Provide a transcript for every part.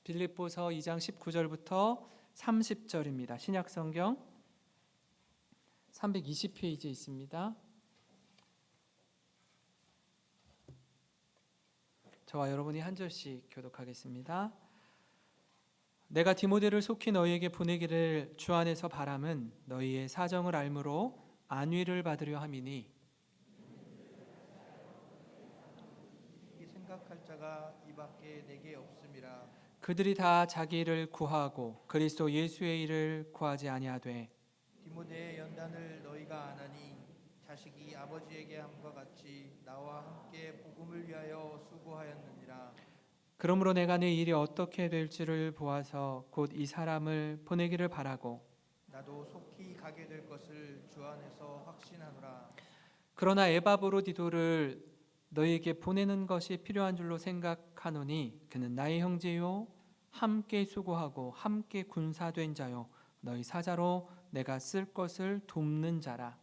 빌립보서 2장 19절부터 30절입니다. 신약성경 320페이지에 있습니다. 저와 여러분이 한 절씩 교독하겠습니다. 내가 디모데를 속히 너희에게 보내기를 주 안에서 바람은 너희의 사정을 알므로 안위를 받으려 함이니 이 생각할 자가 이밖에 내게 없음이라. 그들이 다 자기 일을 구하고 그리스도 예수의 일을 구하지 아니하되 디모데의 연단을 너희가 아나니 자식이 아버지에게 함과 같이 나와 함께 복음을 위하여 수고하였느니라. 그러므로 내가 내 일이 어떻게 될지를 보아서 곧 이 사람을 보내기를 바라고 나도 속히 가게 될 것을 주 안에서 확신하노라. 그러나 에바브로디도를 너희에게 보내는 것이 필요한 줄로 생각하노니 그는 나의 형제요 함께 수고하고 함께 군사된 자요 너희 사자로 내가 쓸 것을 돕는 자라.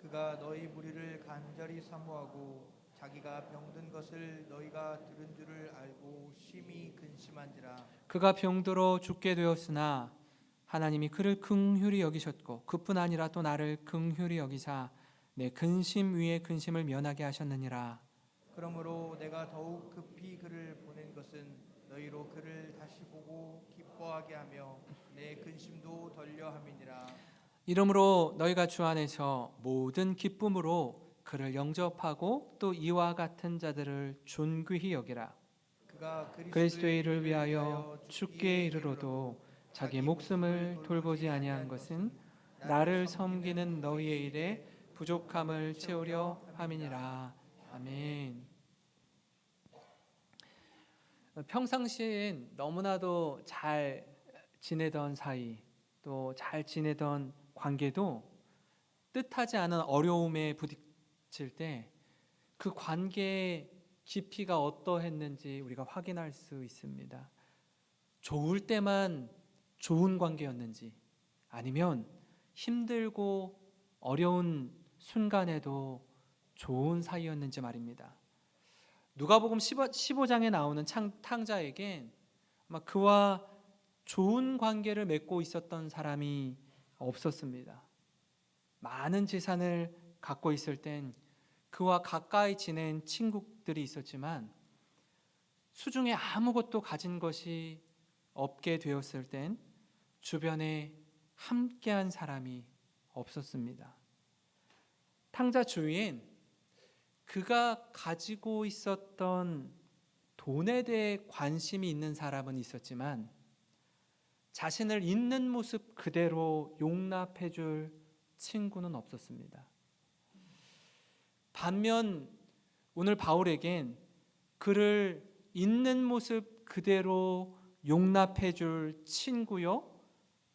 그가 너희 무리를 간절히 사모하고 자기가 병든 것을 너희가 들은 줄을 알고 심히 근심한지라. 그가 병들어 죽게 되었으나 하나님이 그를 긍휼히 여기셨고 그뿐 아니라 또 나를 긍휼히 여기사 내 근심 위에 근심을 면하게 하셨느니라. 그러므로 내가 더욱 급히 그를 보낸 것은 너희로 그를 다시 보고 기뻐하게 하며 내 근심도 덜려 함이니라. 이러므로 너희가 주 안에서 모든 기쁨으로 그를 영접하고 또 이와 같은 자들을 존귀히 여기라. 그가 그리스도의 일을 위하여 죽기에 이르러도 자기 목숨을 돌보지 아니한 것은 나를 섬기는 너희의 일에 부족함을 채우려 함이니라. 아멘. 평상시엔 너무나도 잘 지내던 사이, 또 잘 지내던 관계도 뜻하지 않은 어려움에 부딪힐 때 그 관계의 깊이가 어떠했는지 우리가 확인할 수 있습니다. 좋을 때만 좋은 관계였는지 아니면 힘들고 어려운 순간에도 좋은 사이였는지 말입니다. 누가복음 15장에 나오는 탕자에겐 아마 그와 좋은 관계를 맺고 있었던 사람이 없었습니다. 많은 재산을 갖고 있을 땐 그와 가까이 지낸 친구들이 있었지만 수중에 아무것도 가진 것이 없게 되었을 땐 주변에 함께한 사람이 없었습니다. 탕자 주위엔 그가 가지고 있었던 돈에 대해 관심이 있는 사람은 있었지만 자신을 있는 모습 그대로 용납해 줄 친구는 없었습니다. 반면 오늘 바울에겐 그를 있는 모습 그대로 용납해 줄 친구요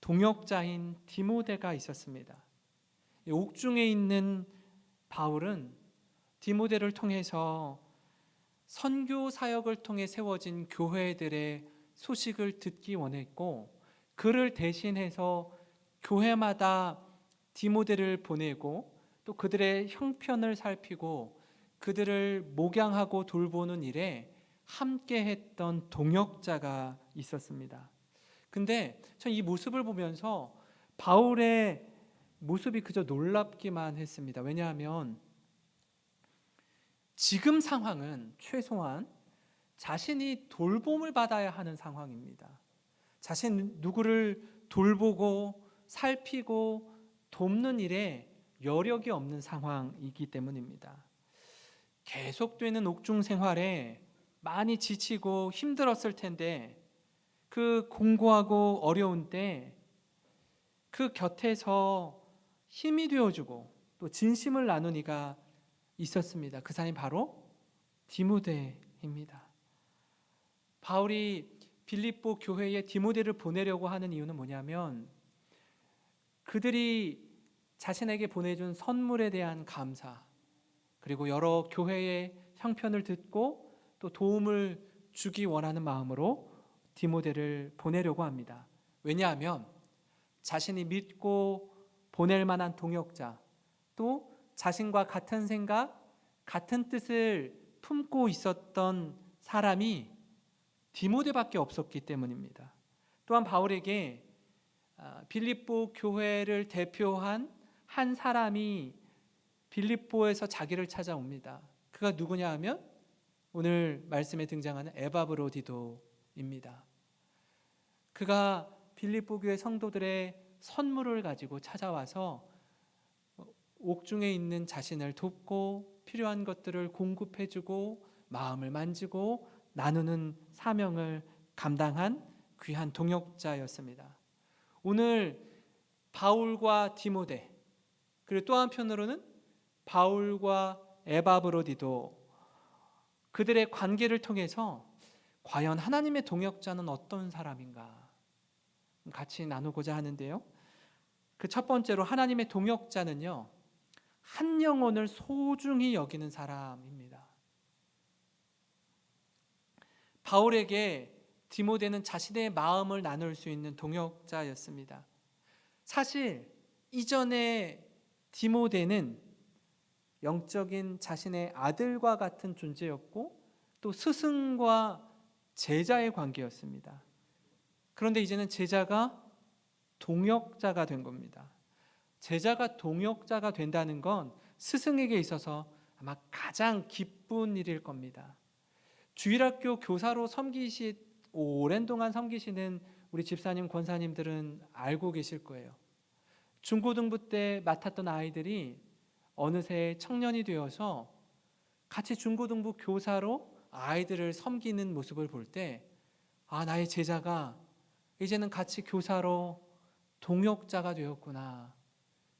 동역자인 디모데가 있었습니다. 옥중에 있는 바울은 디모데를 통해서 선교 사역을 통해 세워진 교회들의 소식을 듣기 원했고 그를 대신해서 교회마다 디모데를 보내고 또 그들의 형편을 살피고 그들을 목양하고 돌보는 일에 함께 했던 동역자가 있었습니다. 근데 전 이 모습을 보면서 바울의 모습이 그저 놀랍기만 했습니다. 왜냐하면 지금 상황은 최소한 자신이 돌봄을 받아야 하는 상황입니다. 자신 누구를 돌보고 살피고 돕는 일에 여력이 없는 상황이기 때문입니다. 계속되는 옥중 생활에 많이 지치고 힘들었을 텐데 그 공고하고 어려운 때 그 곁에서 힘이 되어주고 또 진심을 나눈 이가 있었습니다. 그 사람이 바로 디모데입니다. 바울이 빌립보 교회에 디모데를 보내려고 하는 이유는 뭐냐면 그들이 자신에게 보내준 선물에 대한 감사 그리고 여러 교회의 형편을 듣고 또 도움을 주기 원하는 마음으로 디모데를 보내려고 합니다. 왜냐하면 자신이 믿고 보낼 만한 동역자 또 자신과 같은 생각, 같은 뜻을 품고 있었던 사람이 디모데밖에 없었기 때문입니다. 또한 바울에게 빌립보 교회를 대표한 한 사람이 빌립보에서 자기를 찾아옵니다. 그가 누구냐 하면 오늘 말씀에 등장하는 에바브로디도입니다. 그가 빌립보 교회 성도들의 선물을 가지고 찾아와서 옥중에 있는 자신을 돕고 필요한 것들을 공급해주고 마음을 만지고 나누는 사명을 감당한 귀한 동역자였습니다. 오늘 바울과 디모데, 그리고 또 한편으로는 바울과 에바브로디도, 그들의 관계를 통해서 과연 하나님의 동역자는 어떤 사람인가 같이 나누고자 하는데요. 그 첫 번째로 하나님의 동역자는요, 한 영혼을 소중히 여기는 사람입니다. 바울에게 디모데는 자신의 마음을 나눌 수 있는 동역자였습니다. 사실 이전에 디모데는 영적인 자신의 아들과 같은 존재였고 또 스승과 제자의 관계였습니다. 그런데 이제는 제자가 동역자가 된 겁니다. 제자가 동역자가 된다는 건 스승에게 있어서 아마 가장 기쁜 일일 겁니다. 주일학교 교사로 오랜 동안 섬기시는 우리 집사님, 권사님들은 알고 계실 거예요. 중고등부 때 맡았던 아이들이 어느새 청년이 되어서 같이 중고등부 교사로 아이들을 섬기는 모습을 볼 때, 나의 제자가 이제는 같이 교사로 동역자가 되었구나.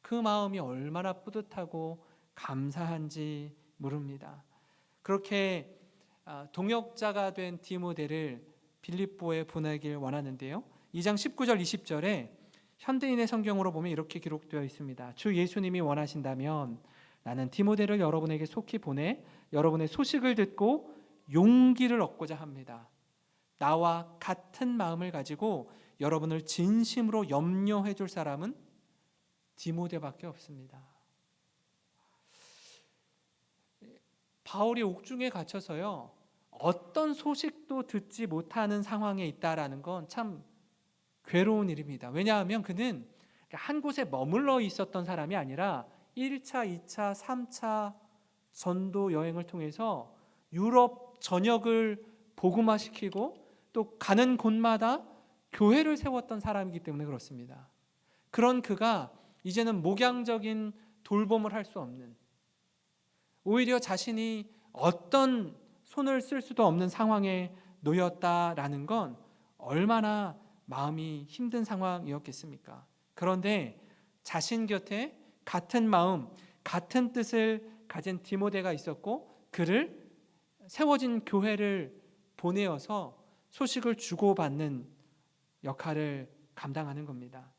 그 마음이 얼마나 뿌듯하고 감사한지 모릅니다. 그렇게 동역자가 된 디모데를 빌립보에 보내길 원하는데요. 2장 19절 20절에 현대인의 성경으로 보면 이렇게 기록되어 있습니다. 주 예수님이 원하신다면 나는 디모데를 여러분에게 속히 보내 여러분의 소식을 듣고 용기를 얻고자 합니다. 나와 같은 마음을 가지고 여러분을 진심으로 염려해 줄 사람은 디모데밖에 없습니다. 바울이 옥중에 갇혀서요, 어떤 소식도 듣지 못하는 상황에 있다라는 건 참 괴로운 일입니다. 왜냐하면 그는 한 곳에 머물러 있었던 사람이 아니라 1차, 2차, 3차 전도 여행을 통해서 유럽 전역을 복음화시키고 또 가는 곳마다 교회를 세웠던 사람이기 때문에 그렇습니다. 그런 그가 이제는 목양적인 돌봄을 할 수 없는, 오히려 자신이 어떤 손을 쓸 수도 없는 상황에 놓였다라는 건 얼마나 마음이 힘든 상황이었겠습니까? 그런데 자신 곁에 같은 마음, 같은 뜻을 가진 디모데가 있었고 그를 세워진 교회를 보내어서 소식을 주고받는 역할을 감당하는 겁니다.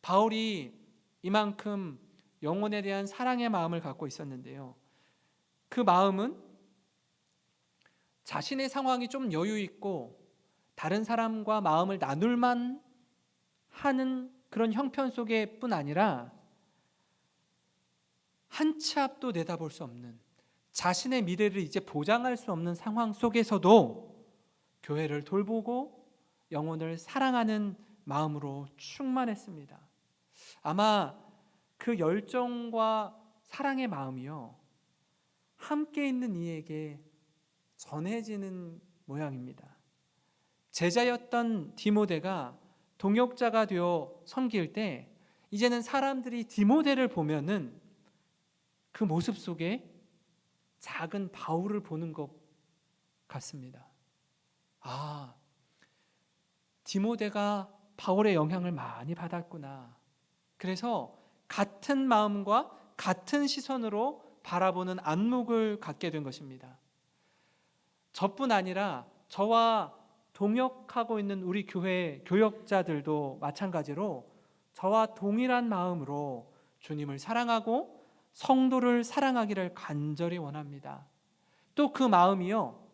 바울이 이만큼 영혼에 대한 사랑의 마음을 갖고 있었는데요. 그 마음은 자신의 상황이 좀 여유 있고 다른 사람과 마음을 나눌만 하는 그런 형편 속에 뿐 아니라 한 치 앞도 내다볼 수 없는, 자신의 미래를 이제 보장할 수 없는 상황 속에서도 교회를 돌보고 영혼을 사랑하는 마음으로 충만했습니다. 아마 그 열정과 사랑의 마음이요, 함께 있는 이에게 전해지는 모양입니다. 제자였던 디모데가 동역자가 되어 섬길 때 이제는 사람들이 디모데를 보면은 그 모습 속에 작은 바울을 보는 것 같습니다. 디모데가 바울의 영향을 많이 받았구나. 그래서 같은 마음과 같은 시선으로 바라보는 안목을 갖게 된 것입니다. 저뿐 아니라 저와 동역하고 있는 우리 교회 교역자들도 마찬가지로 저와 동일한 마음으로 주님을 사랑하고 성도를 사랑하기를 간절히 원합니다. 또 그 마음이요,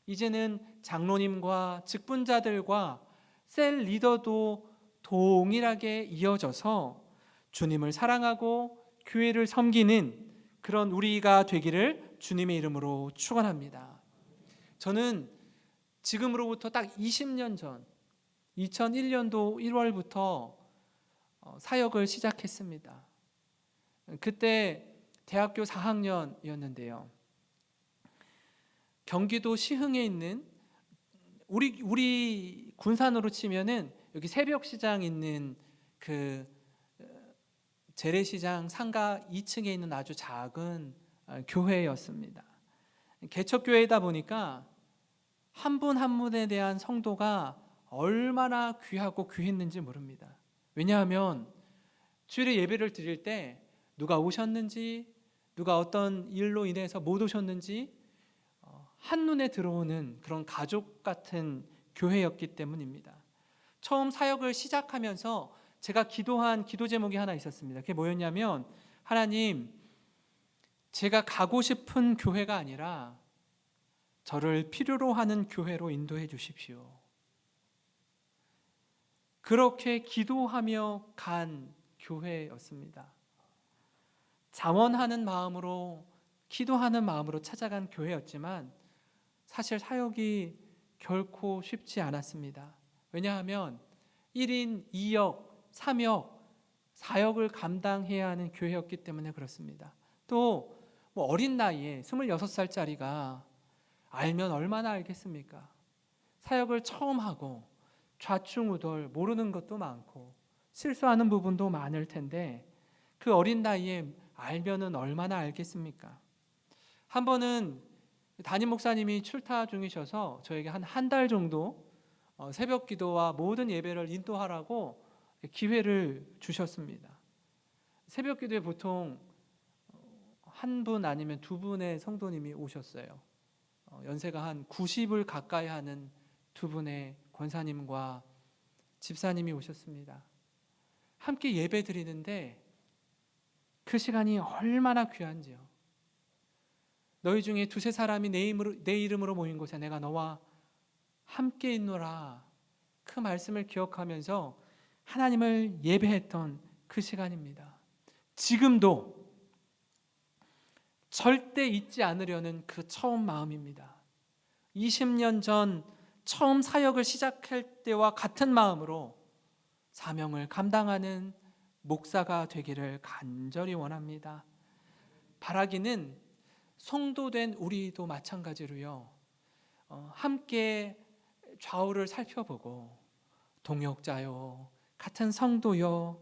이제는 장로님과 직분자들과 셀 리더도 동일하게 이어져서 주님을 사랑하고 교회를 섬기는 그런 우리가 되기를 주님의 이름으로 축원합니다. 저는 지금으로부터 딱 20년 전 2001년도 1월부터 사역을 시작했습니다. 그때 대학교 4학년이었는데요. 경기도 시흥에 있는 우리 군산으로 치면은 여기 새벽시장 있는 그 재래시장 상가 2층에 있는 아주 작은 교회였습니다. 개척교회이다 보니까 한 분 한 분에 대한 성도가 얼마나 귀하고 귀했는지 모릅니다. 왜냐하면 주일에 예배를 드릴 때 누가 오셨는지, 누가 어떤 일로 인해서 못 오셨는지 한눈에 들어오는 그런 가족 같은 교회였기 때문입니다. 처음 사역을 시작하면서 제가 기도한 기도 제목이 하나 있었습니다. 그게 뭐였냐면, 하나님, 제가 가고 싶은 교회가 아니라 저를 필요로 하는 교회로 인도해 주십시오. 그렇게 기도하며 간 교회였습니다. 자원하는 마음으로, 기도하는 마음으로 찾아간 교회였지만 사실 사역이 결코 쉽지 않았습니다. 왜냐하면 1인 2역, 3역, 4역을 감당해야 하는 교회였기 때문에 그렇습니다. 또 어린 나이에 26살짜리가 알면 얼마나 알겠습니까? 사역을 처음 하고 좌충우돌 모르는 것도 많고 실수하는 부분도 많을 텐데 그 어린 나이에 알면은 얼마나 알겠습니까? 한 번은 담임 목사님이 출타 중이셔서 저에게 한 달 정도 새벽 기도와 모든 예배를 인도하라고 기회를 주셨습니다. 새벽 기도에 보통 한 분 아니면 두 분의 성도님이 오셨어요. 연세가 한 90을 가까이 하는 두 분의 권사님과 집사님이 오셨습니다. 함께 예배 드리는데 그 시간이 얼마나 귀한지요. 너희 중에 두세 사람이 내 이름으로 모인 곳에 내가 너와 함께 있노라, 그 말씀을 기억하면서 하나님을 예배했던 그 시간입니다. 지금도 절대 잊지 않으려는 그 처음 마음입니다. 20년 전 처음 사역을 시작할 때와 같은 마음으로 사명을 감당하는 목사가 되기를 간절히 원합니다. 바라기는 성도된 우리도 마찬가지로요, 함께 좌우를 살펴보고 동역자요, 같은 성도요,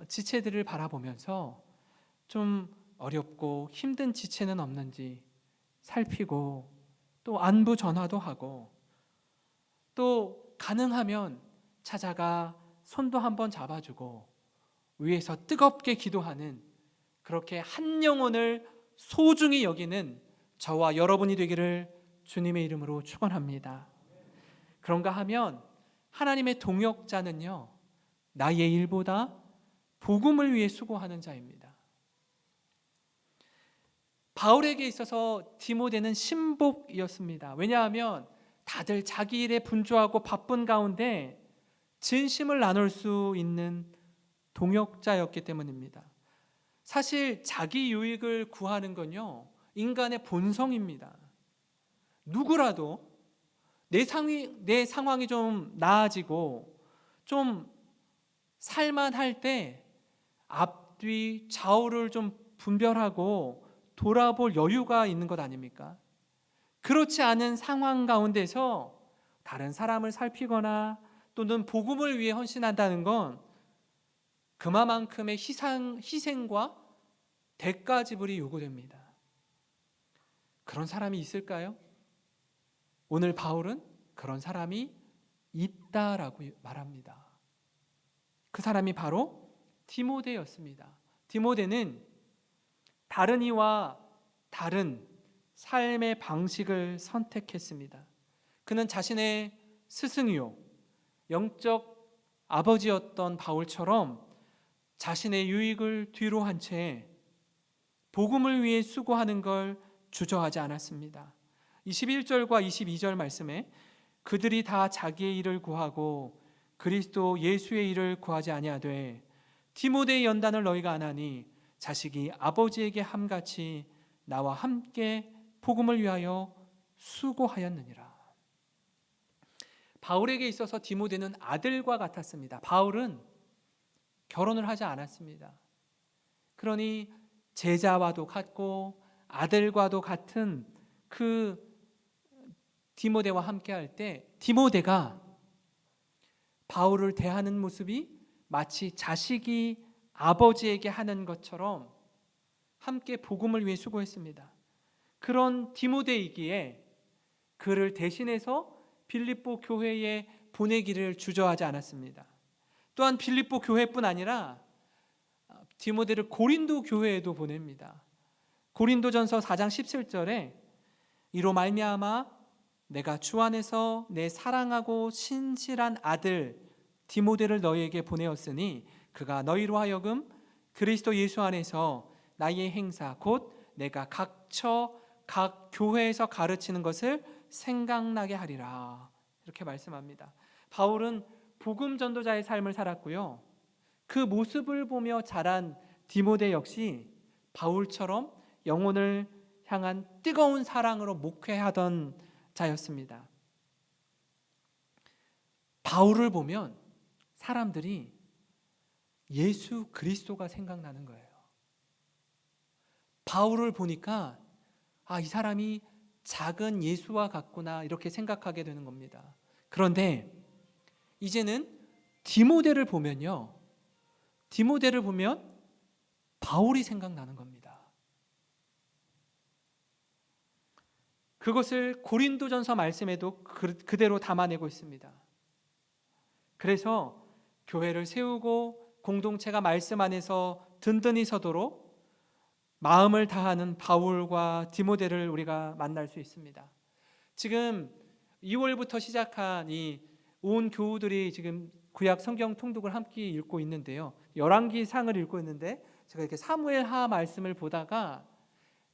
지체들을 바라보면서 좀 어렵고 힘든 지체는 없는지 살피고 또 안부 전화도 하고 또 가능하면 찾아가 손도 한번 잡아주고 위에서 뜨겁게 기도하는, 그렇게 한 영혼을 소중히 여기는 저와 여러분이 되기를 주님의 이름으로 축원합니다. 그런가 하면 하나님의 동역자는요, 나의 일보다 복음을 위해 수고하는 자입니다. 바울에게 있어서 디모데는 신복이었습니다. 왜냐하면 다들 자기 일에 분주하고 바쁜 가운데 진심을 나눌 수 있는 동역자였기 때문입니다. 사실 자기 유익을 구하는 건요, 인간의 본성입니다. 누구라도 내 상황이 좀 나아지고 좀 살만할 때 앞뒤 좌우를 좀 분별하고 돌아볼 여유가 있는 것 아닙니까? 그렇지 않은 상황 가운데서 다른 사람을 살피거나 또는 복음을 위해 헌신한다는 건 그만큼의 희생과 대가 지불이 요구됩니다. 그런 사람이 있을까요? 오늘 바울은 그런 사람이 있다라고 말합니다. 그 사람이 바로 디모데였습니다. 디모데는 다른 이와 다른 삶의 방식을 선택했습니다. 그는 자신의 스승이요, 영적 아버지였던 바울처럼 자신의 유익을 뒤로 한 채 복음을 위해 수고하는 걸 주저하지 않았습니다. 21절과 22절 말씀에 그들이 다 자기의 일을 구하고 그리스도 예수의 일을 구하지 아니하되 디모데의 연단을 너희가 아나니 자식이 아버지에게 함같이 나와 함께 복음을 위하여 수고하였느니라. 바울에게 있어서 디모데는 아들과 같았습니다. 바울은 결혼을 하지 않았습니다. 그러니 제자와도 같고 아들과도 같은 그 디모데와 함께 할 때 디모데가 바울을 대하는 모습이 마치 자식이 아버지에게 하는 것처럼 함께 복음을 위해 수고했습니다. 그런 디모데이기에 그를 대신해서 빌립보 교회에 보내기를 주저하지 않았습니다. 또한 빌립보 교회뿐 아니라 디모데를 고린도 교회에도 보냅니다. 고린도전서 4장 17절에 이로 말미암아 내가 주 안에서 내 사랑하고 신실한 아들 디모데를 너희에게 보내었으니 그가 너희로 하여금 그리스도 예수 안에서 나의 행사 곧 내가 각처 각 교회에서 가르치는 것을 생각나게 하리라. 이렇게 말씀합니다. 바울은 복음 전도자의 삶을 살았고요. 그 모습을 보며 자란 디모데 역시 바울처럼 영혼을 향한 뜨거운 사랑으로 목회하던 자였습니다. 바울을 보면 사람들이 예수 그리스도가 생각나는 거예요. 바울을 보니까 이 사람이 작은 예수와 같구나 이렇게 생각하게 되는 겁니다. 그런데 이제는 디모데를 보면 바울이 생각나는 겁니다. 그것을 고린도전서 말씀에도 그대로 담아내고 있습니다. 그래서 교회를 세우고 공동체가 말씀 안에서 든든히 서도록 마음을 다하는 바울과 디모데를 우리가 만날 수 있습니다. 지금 2월부터 시작한 이 온 교우들이 지금 구약 성경 통독을 함께 읽고 있는데요. 열왕기상을 읽고 있는데 제가 이렇게 사무엘하 말씀을 보다가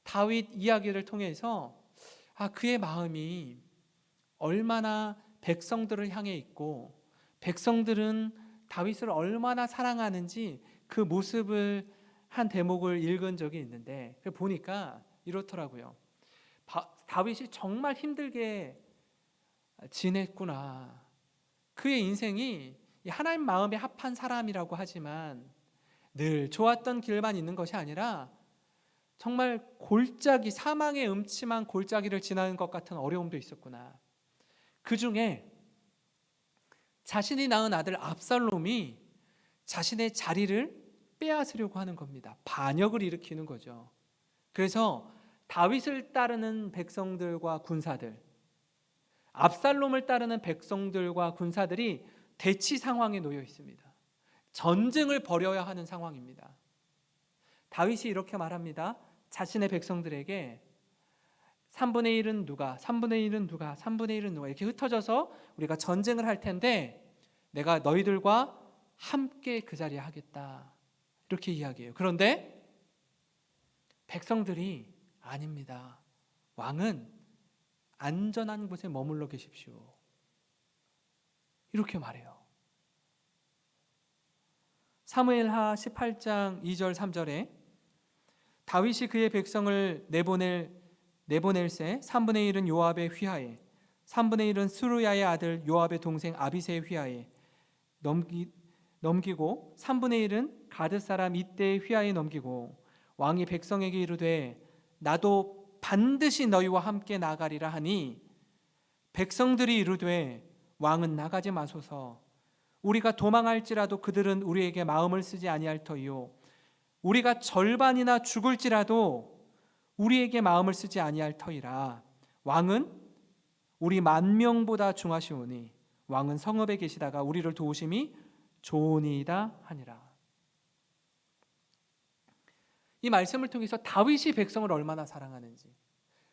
다윗 이야기를 통해서 그의 마음이 얼마나 백성들을 향해 있고 백성들은 다윗을 얼마나 사랑하는지 그 모습을 한 대목을 읽은 적이 있는데 보니까 이렇더라고요. 다윗이 정말 힘들게 지냈구나. 그의 인생이 하나님 마음에 합한 사람이라고 하지만 늘 좋았던 길만 있는 것이 아니라 정말 골짜기, 사망의 음침한 골짜기를 지나는 것 같은 어려움도 있었구나. 그 중에 자신이 낳은 아들 압살롬이 자신의 자리를 빼앗으려고 하는 겁니다. 반역을 일으키는 거죠. 그래서 다윗을 따르는 백성들과 군사들, 압살롬을 따르는 백성들과 군사들이 대치 상황에 놓여 있습니다. 전쟁을 벌여야 하는 상황입니다. 다윗이 이렇게 말합니다. 자신의 백성들에게 3분의 1은 누가, 3분의 1은 누가, 3분의 1은 누가 이렇게 흩어져서 우리가 전쟁을 할 텐데 내가 너희들과 함께 그 자리에 하겠다. 이렇게 이야기해요. 그런데 백성들이 아닙니다. 왕은 안전한 곳에 머물러 계십시오. 이렇게 말해요. 사무엘하 18장 2절 3절에 다윗이 그의 백성을 내보낼새 3분의 1은 요압의 휘하에 3분의 1은 스루야의 아들 요압의 동생 아비새의 휘하에 넘기고 3분의 1은 가드 사람 이때의 휘하에 넘기고 왕이 백성에게 이르되 나도 반드시 너희와 함께 나가리라 하니 백성들이 이르되 왕은 나가지 마소서. 우리가 도망할지라도 그들은 우리에게 마음을 쓰지 아니할 터이요 우리가 절반이나 죽을지라도 우리에게 마음을 쓰지 아니할 터이라. 왕은 우리 10,000명보다 중하시오니 왕은 성읍에 계시다가 우리를 도우심이 좋으니이다 하니라. 이 말씀을 통해서 다윗이 백성을 얼마나 사랑하는지,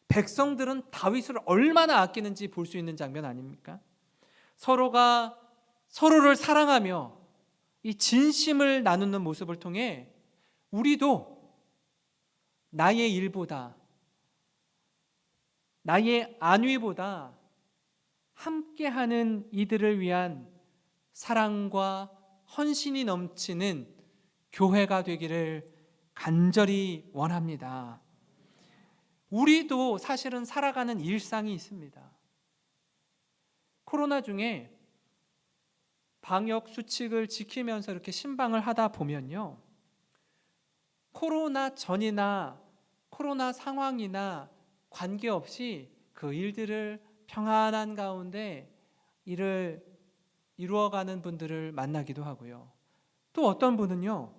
백성들은 다윗을 얼마나 아끼는지 볼 수 있는 장면 아닙니까? 서로가 서로를 사랑하며 이 진심을 나누는 모습을 통해 우리도 나의 일보다, 나의 안위보다 함께하는 이들을 위한 사랑과 헌신이 넘치는 교회가 되기를 간절히 원합니다. 우리도 사실은 살아가는 일상이 있습니다. 코로나 중에 방역 수칙을 지키면서 이렇게 신방을 하다 보면요, 코로나 전이나 코로나 상황이나 관계없이 그 일들을 평안한 가운데 일을 이루어가는 분들을 만나기도 하고요. 또 어떤 분은요,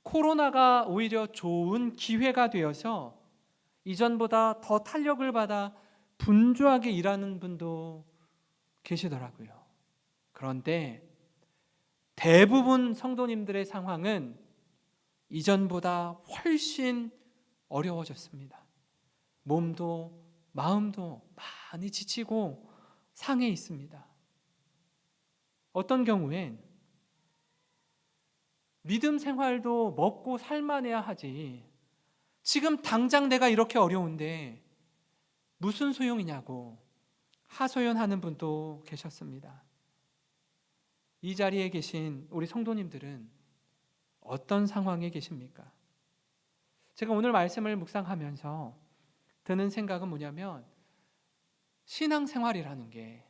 코로나가 오히려 좋은 기회가 되어서 이전보다 더 탄력을 받아 분주하게 일하는 분도 계시더라고요. 그런데 대부분 성도님들의 상황은 이전보다 훨씬 어려워졌습니다. 몸도 마음도 많이 지치고 상해 있습니다. 어떤 경우엔 믿음 생활도 먹고 살만해야 하지, 지금 당장 내가 이렇게 어려운데 무슨 소용이냐고 하소연하는 분도 계셨습니다. 이 자리에 계신 우리 성도님들은 어떤 상황에 계십니까? 제가 오늘 말씀을 묵상하면서 드는 생각은 뭐냐면, 신앙생활이라는 게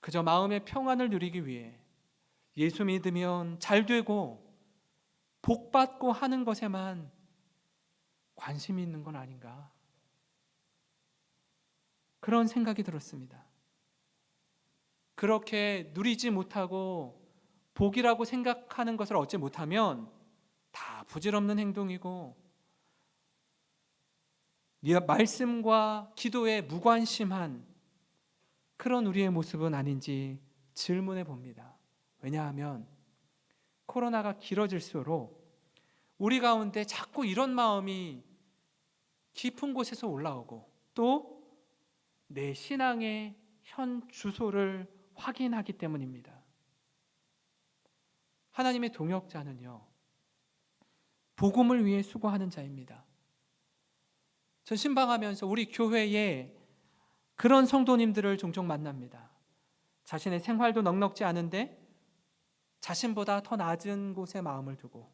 그저 마음의 평안을 누리기 위해 예수 믿으면 잘 되고 복 받고 하는 것에만 관심이 있는 건 아닌가, 그런 생각이 들었습니다. 그렇게 누리지 못하고 복이라고 생각하는 것을 얻지 못하면 다 부질없는 행동이고 말씀과 기도에 무관심한 그런 우리의 모습은 아닌지 질문해 봅니다. 왜냐하면 코로나가 길어질수록 우리 가운데 자꾸 이런 마음이 깊은 곳에서 올라오고 또 내 신앙의 현 주소를 확인하기 때문입니다. 하나님의 동역자는요, 복음을 위해 수고하는 자입니다. 전 신방하면서 우리 교회에 그런 성도님들을 종종 만납니다. 자신의 생활도 넉넉지 않은데 자신보다 더 낮은 곳에 마음을 두고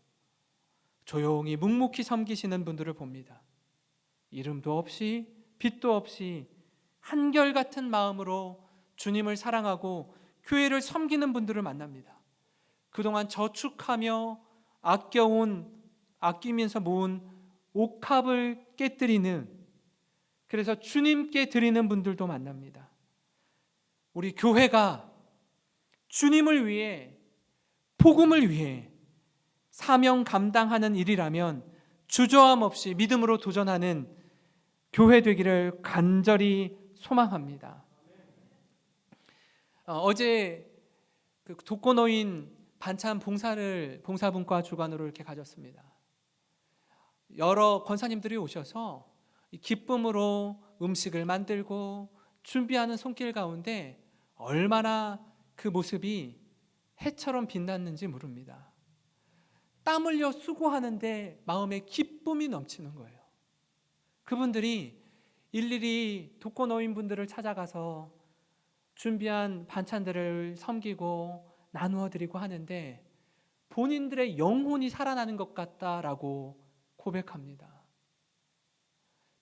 조용히 묵묵히 섬기시는 분들을 봅니다. 이름도 없이 빛도 없이 한결같은 마음으로 주님을 사랑하고 교회를 섬기는 분들을 만납니다. 그동안 저축하며 아끼면서 모은 옥합을 깨뜨리는, 그래서 주님께 드리는 분들도 만납니다. 우리 교회가 주님을 위해, 복음을 위해 사명 감당하는 일이라면 주저함 없이 믿음으로 도전하는 교회 되기를 간절히 소망합니다. 어제 그 독거노인 반찬 봉사분과 주관으로 이렇게 가졌습니다. 여러 권사님들이 오셔서 기쁨으로 음식을 만들고 준비하는 손길 가운데 얼마나 그 모습이 해처럼 빛났는지 모릅니다. 땀 흘려 수고하는데 마음에 기쁨이 넘치는 거예요. 그분들이 일일이 독거노인분들을 찾아가서 준비한 반찬들을 섬기고 나누어 드리고 하는데 본인들의 영혼이 살아나는 것 같다라고 고백합니다.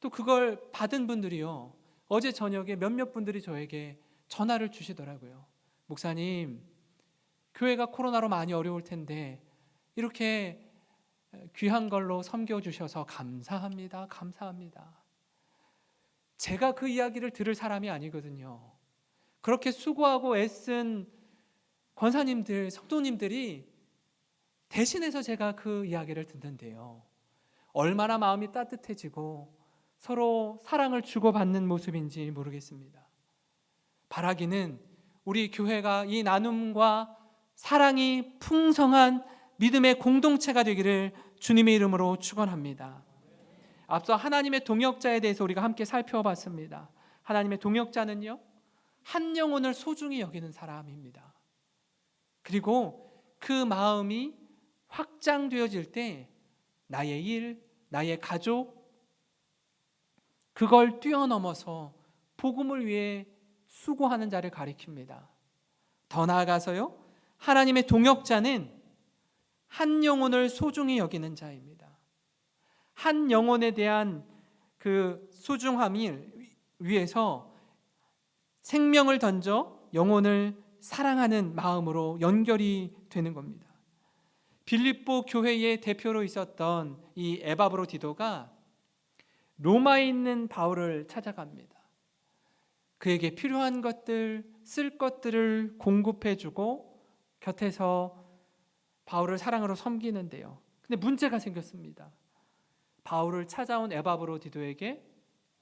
또 그걸 받은 분들이요, 어제 저녁에 몇몇 분들이 저에게 전화를 주시더라고요. 목사님, 교회가 코로나로 많이 어려울 텐데 이렇게 귀한 걸로 섬겨주셔서 감사합니다. 감사합니다. 제가 그 이야기를 들을 사람이 아니거든요. 그렇게 수고하고 애쓴 권사님들, 성도님들이 대신해서 제가 그 이야기를 듣는데요, 얼마나 마음이 따뜻해지고 서로 사랑을 주고받는 모습인지 모르겠습니다. 바라기는 우리 교회가 이 나눔과 사랑이 풍성한 믿음의 공동체가 되기를 주님의 이름으로 축원합니다. 앞서 하나님의 동역자에 대해서 우리가 함께 살펴봤습니다. 하나님의 동역자는요, 한 영혼을 소중히 여기는 사람입니다. 그리고 그 마음이 확장되어질 때 나의 일, 나의 가족, 그걸 뛰어넘어서 복음을 위해 수고하는 자를 가리킵니다. 더 나아가서요, 하나님의 동역자는 한 영혼을 소중히 여기는 자입니다. 한 영혼에 대한 그 소중함을 위해서 생명을 던져 영혼을 사랑하는 마음으로 연결이 되는 겁니다. 빌립보 교회의 대표로 있었던 이 에바브로디도가 로마에 있는 바울을 찾아갑니다. 그에게 필요한 것들, 쓸 것들을 공급해주고 곁에서 바울을 사랑으로 섬기는데요. 근데 문제가 생겼습니다. 바울을 찾아온 에바브로디도에게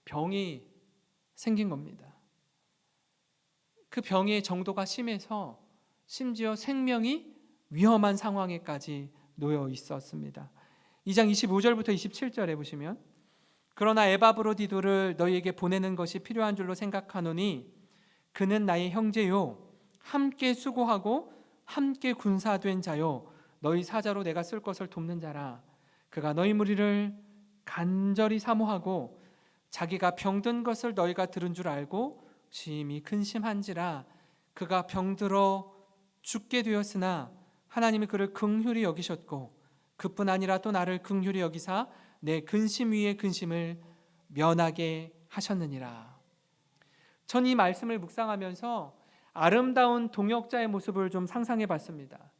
병이 생긴 겁니다. 그 병의 정도가 심해서 심지어 생명이 위험한 상황에까지 놓여 있었습니다. 2장 25절부터 27절에 보시면 그러나 에바브로디도를 너희에게 보내는 것이 필요한 줄로 생각하노니 그는 나의 형제요 함께 수고하고 함께 군사된 자요 너희 사자로 내가 쓸 것을 돕는 자라. 그가 너희 무리를 간절히 사모하고 자기가 병든 것을 너희가 들은 줄 알고 심히 근심한지라. 그가 병들어 죽게 되었으나 하나님이 그를 긍휼히 여기셨고 그뿐 아니라 또 나를 긍휼히 여기사 내 근심 위에 근심을 면하게 하셨느니라. 전 이 말씀을 묵상하면서 아름다운 동역자의 모습을 좀 상상해 봤습니다.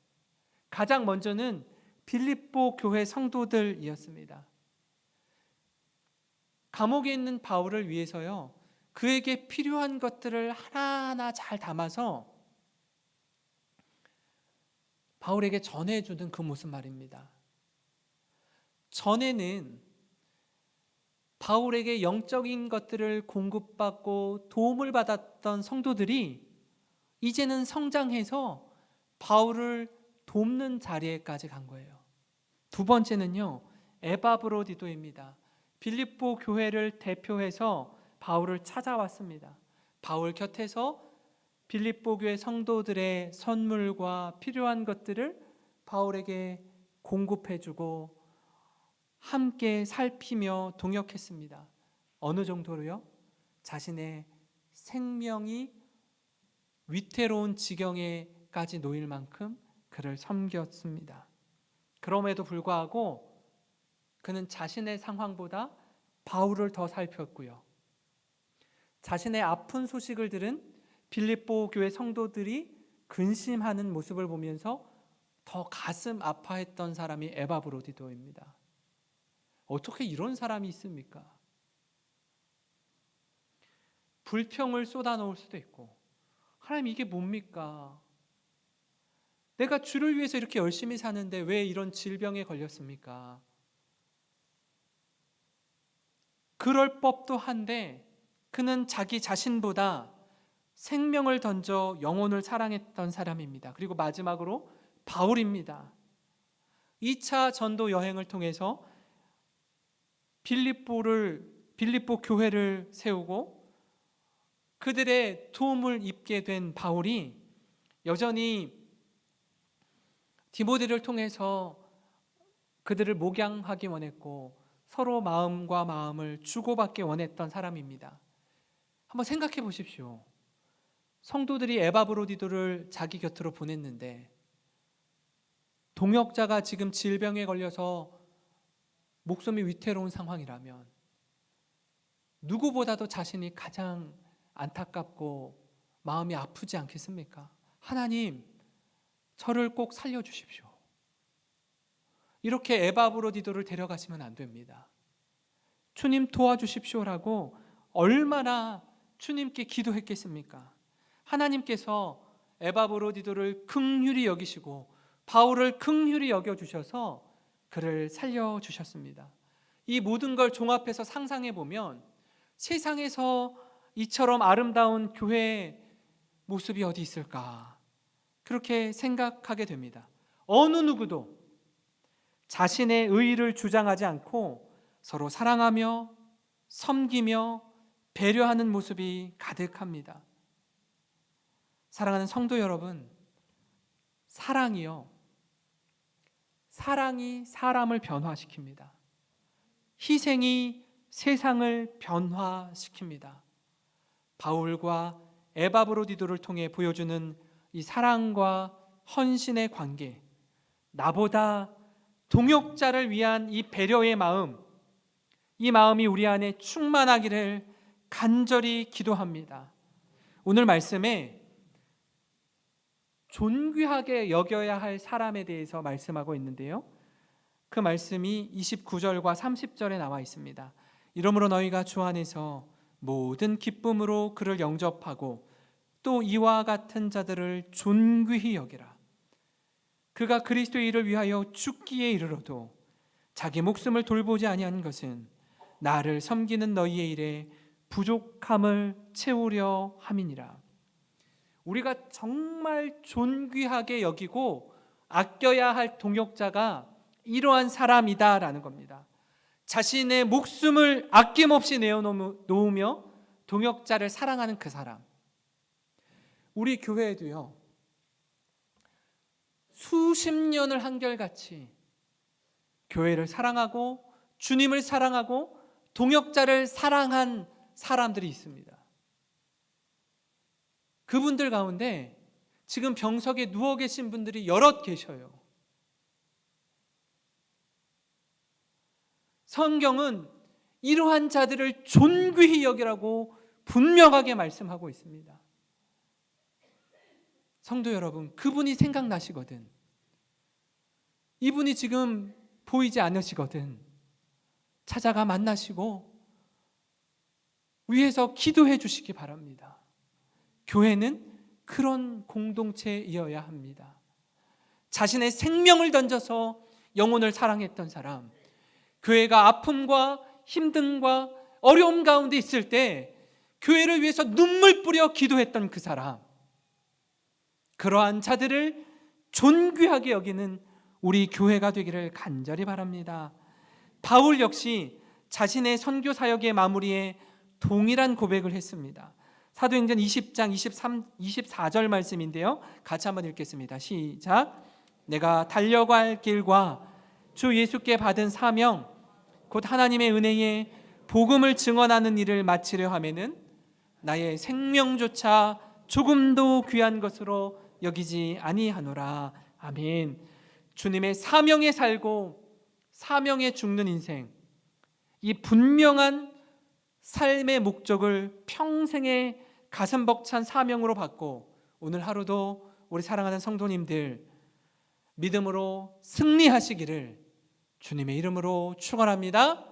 가장 먼저는 빌립보 교회 성도들이었습니다. 감옥에 있는 바울을 위해서요, 그에게 필요한 것들을 하나하나 잘 담아서 바울에게 전해주는 그 모습 말입니다. 전에는 바울에게 영적인 것들을 공급받고 도움을 받았던 성도들이 이제는 성장해서 바울을 돕는 자리에까지 간 거예요. 두 번째는요, 에바브로디도입니다. 빌립보 교회를 대표해서 바울을 찾아왔습니다. 바울 곁에서 빌립보 교회 성도들의 선물과 필요한 것들을 바울에게 공급해주고 함께 살피며 동역했습니다. 어느 정도로요? 자신의 생명이 위태로운 지경에까지 놓일 만큼 그를 섬겼습니다. 그럼에도 불구하고 그는 자신의 상황보다 바울을 더 살폈고요. 자신의 아픈 소식을 들은 빌립보 교회 성도들이 근심하는 모습을 보면서 더 가슴 아파했던 사람이 에바브로디도입니다. 어떻게 이런 사람이 있습니까? 불평을 쏟아놓을 수도 있고, 하나님 이게 뭡니까? 내가 주를 위해서 이렇게 열심히 사는데 왜 이런 질병에 걸렸습니까? 그럴 법도 한데 그는 자기 자신보다 생명을 던져 영혼을 사랑했던 사람입니다. 그리고 마지막으로 바울입니다. 2차 전도 여행을 통해서 빌립보 교회를 세우고 그들의 도움을 입게 된 바울이 여전히 디모데를 통해서 그들을 목양하기 원했고 서로 마음과 마음을 주고받기 원했던 사람입니다. 한번 생각해 보십시오. 성도들이 에바브로디도를 자기 곁으로 보냈는데 동역자가 지금 질병에 걸려서 목숨이 위태로운 상황이라면 누구보다도 자신이 가장 안타깝고 마음이 아프지 않겠습니까? 하나님, 저를 꼭 살려주십시오. 이렇게 에바브로디도를 데려가시면 안 됩니다. 주님 도와주십시오라고 얼마나 주님께 기도했겠습니까? 하나님께서 에바브로디도를 긍휼히 여기시고 바울을 긍휼히 여겨주셔서 그를 살려주셨습니다. 이 모든 걸 종합해서 상상해 보면 세상에서 이처럼 아름다운 교회의 모습이 어디 있을까? 그렇게 생각하게 됩니다. 어느 누구도 자신의 의의를 주장하지 않고 서로 사랑하며 섬기며 배려하는 모습이 가득합니다. 사랑하는 성도 여러분, 사랑이 사람을 변화시킵니다. 희생이 세상을 변화시킵니다. 바울과 에바브로디도를 통해 보여주는 이 사랑과 헌신의 관계, 나보다 동역자를 위한 이 배려의 마음, 이 마음이 우리 안에 충만하기를 간절히 기도합니다. 오늘 말씀에 존귀하게 여겨야 할 사람에 대해서 말씀하고 있는데요. 그 말씀이 29절과 30절에 나와 있습니다. 이러므로 너희가 주 안에서 모든 기쁨으로 그를 영접하고 또 이와 같은 자들을 존귀히 여기라. 그가 그리스도의 일을 위하여 죽기에 이르러도 자기 목숨을 돌보지 아니한 것은 나를 섬기는 너희의 일에 부족함을 채우려 함이니라. 우리가 정말 존귀하게 여기고 아껴야 할 동역자가 이러한 사람이다라는 겁니다. 자신의 목숨을 아낌없이 내어놓으며 동역자를 사랑하는 그 사람. 우리 교회에도요, 수십 년을 한결같이 교회를 사랑하고 주님을 사랑하고 동역자를 사랑한 사람들이 있습니다. 그분들 가운데 지금 병석에 누워 계신 분들이 여럿 계셔요. 성경은 이러한 자들을 존귀히 여기라고 분명하게 말씀하고 있습니다. 성도 여러분, 그분이 생각나시거든, 이분이 지금 보이지 않으시거든, 찾아가 만나시고 위에서 기도해 주시기 바랍니다. 교회는 그런 공동체이어야 합니다. 자신의 생명을 던져서 영혼을 사랑했던 사람, 교회가 아픔과 힘듦과 어려움 가운데 있을 때 교회를 위해서 눈물 뿌려 기도했던 그 사람, 그러한 자들을 존귀하게 여기는 우리 교회가 되기를 간절히 바랍니다. 바울 역시 자신의 선교 사역의 마무리에 동일한 고백을 했습니다. 사도행전 20장 24절 말씀인데요, 같이 한번 읽겠습니다. 시작. 내가 달려갈 길과 주 예수께 받은 사명 곧 하나님의 은혜에 복음을 증언하는 일을 마치려 하면은 나의 생명조차 조금도 귀한 것으로 여기지 아니하노라. 아멘. 주님의 사명에 살고 사명에 죽는 인생, 이 분명한 삶의 목적을 평생의 가슴 벅찬 사명으로 받고 오늘 하루도 우리 사랑하는 성도님들 믿음으로 승리하시기를 주님의 이름으로 축원합니다.